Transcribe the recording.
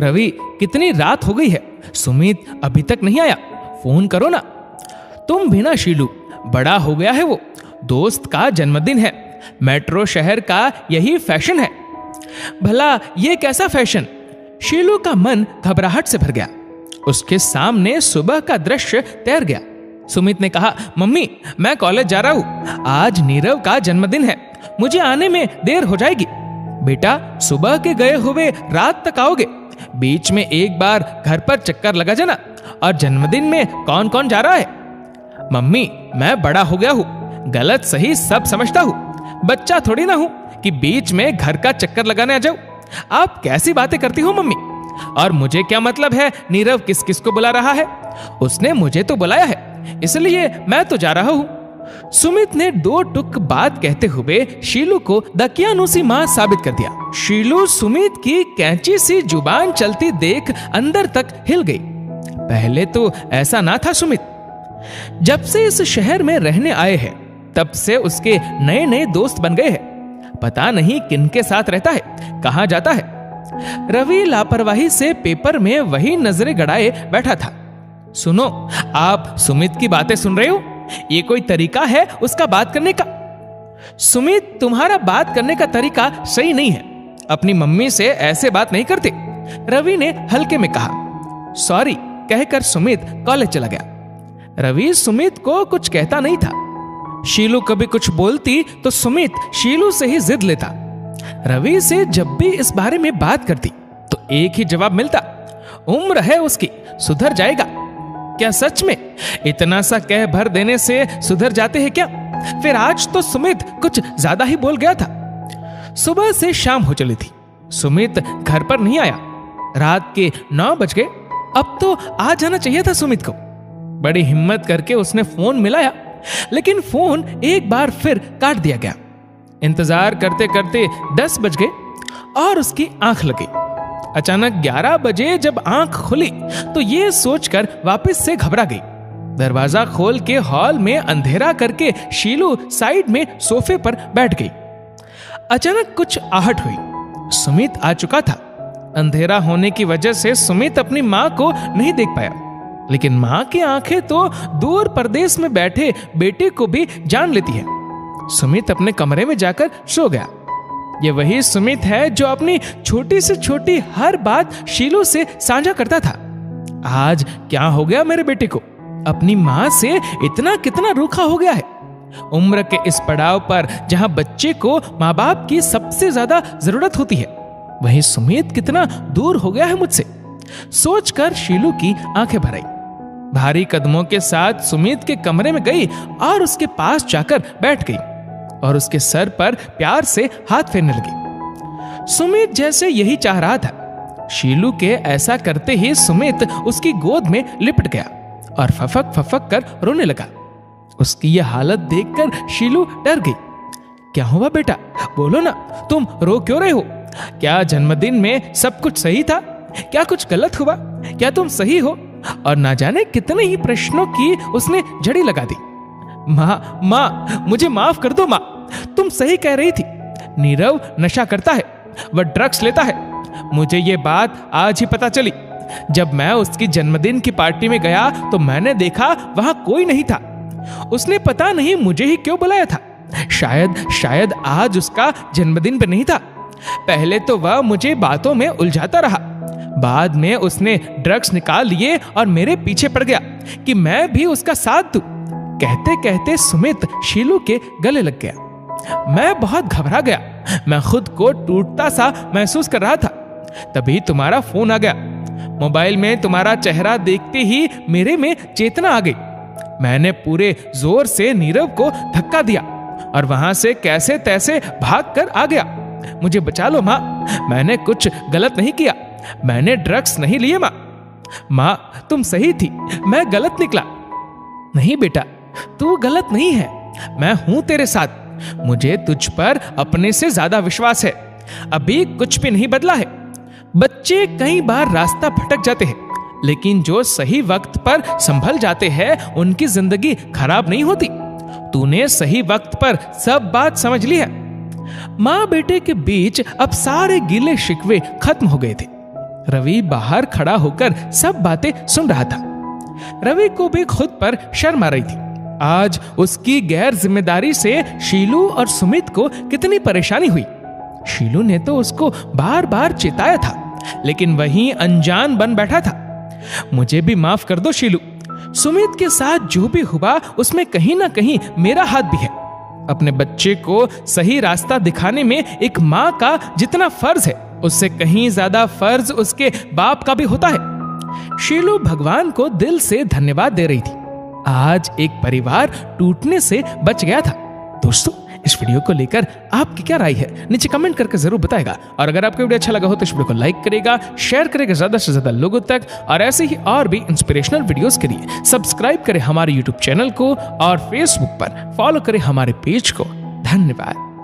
रवि, कितनी रात हो गई है, सुमित अभी तक नहीं आया, फोन करो ना। तुम भी ना शीलू, बड़ा हो गया है वो, दोस्त का जन्मदिन है, मेट्रो शहर का यही फैशन है। भला ये कैसा फैशन? शीलू का मन घबराहट से भर गया। उसके सामने सुबह का दृश्य तैर गया। सुमित ने कहा, मम्मी मैं कॉलेज जा रहा हूं, आज नीरव का जन्मदिन है, मुझे आने में देर हो जाएगी। बेटा, सुबह के गए हुए रात तक आओगे, बीच में एक बार घर पर चक्कर लगा जाना। और जन्मदिन में कौन कौन जा रहा है? मम्मी, मैं बड़ा हो गया हूं, गलत सही सब समझता हूं, बच्चा थोड़ी ना हूं कि बीच में घर का चक्कर लगाने आ जाऊं। आप कैसी बातें करती हो मम्मी? और मुझे क्या मतलब है नीरव किस किस को बुला रहा है? उसने मुझे तो बुलाया है, इसलिए मैं तो जा रहा हूं। सुमित ने दो टुक बात कहते हुए शीलू को दकियानूसी मां साबित कर दिया। शीलू सुमित की कैंची सी जुबान चलती देख अंदर तक हिल गई। पहले तो ऐसा ना था सुमित। जब से इस शहर में रहने आए हैं, तब से उसके नए नए दोस्त बन गए हैं। पता नहीं किनके साथ रहता है, कहां जाता है। रवि लापरवाही से पेपर में वही नजरें गड़ाए बैठा था। सुनो, आप सुमित की बातें सुन रहे हो? ये कोई तरीका है उसका बात करने का? सुमित, तुम्हारा बात करने का तरीका सही नहीं है, अपनी मम्मी से ऐसे बात नहीं करते, रवि ने हल्के में कहा। सॉरी कहकर सुमित कॉलेज चला गया। रवि सुमित को कुछ कहता नहीं था। शीलू कभी कुछ बोलती तो सुमित शीलू से ही जिद लेता। रवि से जब भी इस बारे में बात करती तो एक ही जवाब मिलता, उम्र है उसकी, सुधर जाएगा। क्या सच में इतना सा कह भर देने से सुधर जाते हैं क्या? फिर आज तो सुमित कुछ ज्यादा ही बोल गया था। सुबह से शाम हो चली थी, सुमित घर पर नहीं आया। रात के 9 बज गए। अब तो आ जाना चाहिए था सुमित को। बड़ी हिम्मत करके उसने फोन मिलाया, लेकिन फोन एक बार फिर काट दिया गया। इंतजार करते करते 10 बज गए और उसकी आंख लगी। अचानक 11 बजे जब आंख खुली तो ये सोचकर वापस से घबरा गई। दरवाजा खोल के हॉल में अंधेरा करके शीलू साइड में सोफे पर बैठ गई। अचानक कुछ आहट हुई। सुमित आ चुका था। अंधेरा होने की वजह से सुमित अपनी मां को नहीं देख पाया, लेकिन मां की आंखें तो दूर परदेश में बैठे बेटे को भी जान लेती है। सुमित अपने कमरे में जाकर सो गया। ये वही सुमित है जो अपनी छोटी से छोटी हर बात शीलू से साझा करता था। आज क्या हो गया मेरे बेटे को? अपनी मां से इतना कितना रूखा हो गया है। उम्र के इस पड़ाव पर जहां बच्चे को मां बाप की सबसे ज्यादा जरूरत होती है, वहीं सुमित कितना दूर हो गया है मुझसे। सोचकर शीलू की आंखें भर आई। भारी कदमों के साथ सुमित के कमरे में गई और उसके पास जाकर बैठ गई और उसके सर पर प्यार से हाथ फेरने लगी। सुमित जैसे यही चाह रहा था। शीलू के ऐसा करते ही सुमित उसकी गोद में लिपट गया और फफक फफक कर रोने लगा। उसकी यह हालत देखकर शीलू डर गई। क्या हुआ बेटा, बोलो ना, तुम रो क्यों रहे हो? क्या जन्मदिन में सब कुछ सही था? क्या कुछ गलत हुआ? क्या तुम सही हो? और ना जाने कितने ही प्रश्नों की उसने झड़ी लगा दी। माँ, मुझे माफ कर दो माँ, तुम सही कह रही थी। नीरव नशा करता है, वह ड्रग्स लेता है। मुझे ये बात आज ही पता चली। जब मैं उसकी जन्मदिन की पार्टी में गया तो मैंने देखा वहां कोई नहीं था। उसने पता नहीं मुझे ही क्यों बुलाया था। शायद आज उसका जन्मदिन भी नहीं था। पहले तो वह मुझे बातों में उलझाता रहा, बाद में उसने ड्रग्स निकाल लिए और मेरे पीछे पड़ गया कि मैं भी उसका साथ दूं। कहते कहते सुमित शीलू के गले लग गया। मैं बहुत घबरा गया, मैं खुद को टूटता सा महसूस कर रहा था। तभी तुम्हारा फोन आ गया। मोबाइल में तुम्हारा चेहरा देखते ही मेरे में चेतना आ गई। मैंने पूरे जोर से नीरव को धक्का दिया और वहां से कैसे तैसे भाग कर आ गया। मुझे बचा लो माँ, मैंने कुछ गलत नहीं किया, मैंने ड्रग्स नहीं लिए माँ। माँ तुम सही थी, मैं गलत निकला। नहीं बेटा, तू गलत नहीं है, मैं हूं तेरे साथ। मुझे तुझ पर अपने से ज्यादा विश्वास है। अभी कुछ भी नहीं बदला है। बच्चे कई बार रास्ता भटक जाते हैं, लेकिन जो सही वक्त पर संभल जाते हैं उनकी जिंदगी खराब नहीं होती। तूने सही वक्त पर सब बात समझ ली है। माँ बेटे के बीच अब सारे गिले शिकवे खत्म हो गए थे। रवि बाहर खड़ा होकर सब बातें सुन रहा था। रवि को भी खुद पर शर्म आ रही थी। आज उसकी गैर जिम्मेदारी से शीलू और सुमित को कितनी परेशानी हुई। शीलू ने तो उसको बार बार चेताया था, लेकिन वही अनजान बन बैठा था। मुझे भी माफ कर दो शीलू। सुमित के साथ जो भी हुआ उसमें कहीं ना कहीं मेरा हाथ भी है। अपने बच्चे को सही रास्ता दिखाने में एक माँ का जितना फर्ज है, उससे कहीं ज्यादा फर्ज उसके बाप का भी होता है। शीलू भगवान को दिल से धन्यवाद दे रही थी। आज एक परिवार टूटने से बच गया था। दोस्तों, इस वीडियो को लेकर आपकी क्या राय है नीचे कमेंट करके जरूर बताएगा। और अगर आपको वीडियो अच्छा लगा हो तो इस वीडियो को लाइक करेगा, शेयर करेगा ज्यादा से ज्यादा लोगों तक। और ऐसे ही और भी इंस्पिरेशनल वीडियोस के लिए सब्सक्राइब करें हमारे यूट्यूब चैनल को और फेसबुक पर फॉलो करें हमारे पेज को। धन्यवाद।